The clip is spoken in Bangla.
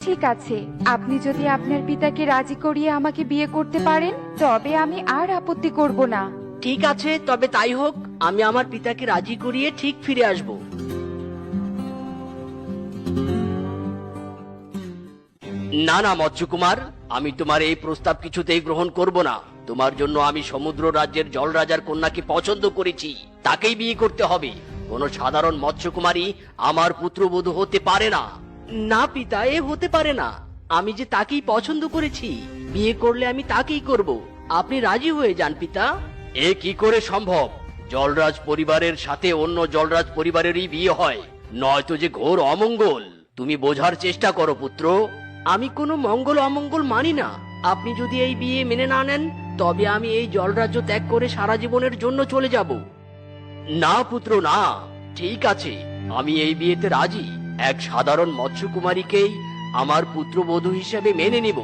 ঠিক আছে, আপনি যদি আপনার পিতাকে রাজি করিয়ে আমাকে বিয়ে করতে পারেন তবে আমি আর আপত্তি করব না। ঠিক আছে, তবে তাই হোক। আমি আমার পিতাকে রাজি করিয়ে ঠিক ফিরে আসব। না না মৎস্যকুমার, আমি তোমার এই প্রস্তাব কিছুতেই গ্রহণ করব না। তোমার জন্য আমি সমুদ্র রাজ্যের জলরাজার কন্যাকে পছন্দ করেছি, তাকেই বিয়ে করতে হবে। কোন সাধারণ মৎস্যকুমারী আমার পুত্রবধূ হতে পারে না। না পিতা, এ হতে পারে না। আমি যে তাকেই পছন্দ করেছি, বিয়ে করলে আমি তাকেই করব। আপনি রাজি হয়ে যান পিতা। এ কি করে সম্ভব? জলরাজ পরিবারের সাথে অন্য জলরাজ পরিবারেরই বিয়ে হয়, নয়তো যে ঘোর অমঙ্গল। তুমি বোঝার চেষ্টা করো পুত্র। আমি কোনো মঙ্গল অমঙ্গল মানি না। আপনি যদি এই বিয়ে মেনে না নেন, তবে আমি এই জলরাজ্য ত্যাগ করে সারা জীবনের জন্য চলে যাব। না পুত্র না, ঠিক আছে, আমি এই বিয়েতে রাজি। এক সাধারণ মৎস্যকুমারীকেই আমার পুত্রবধূ হিসেবে মেনে নিব।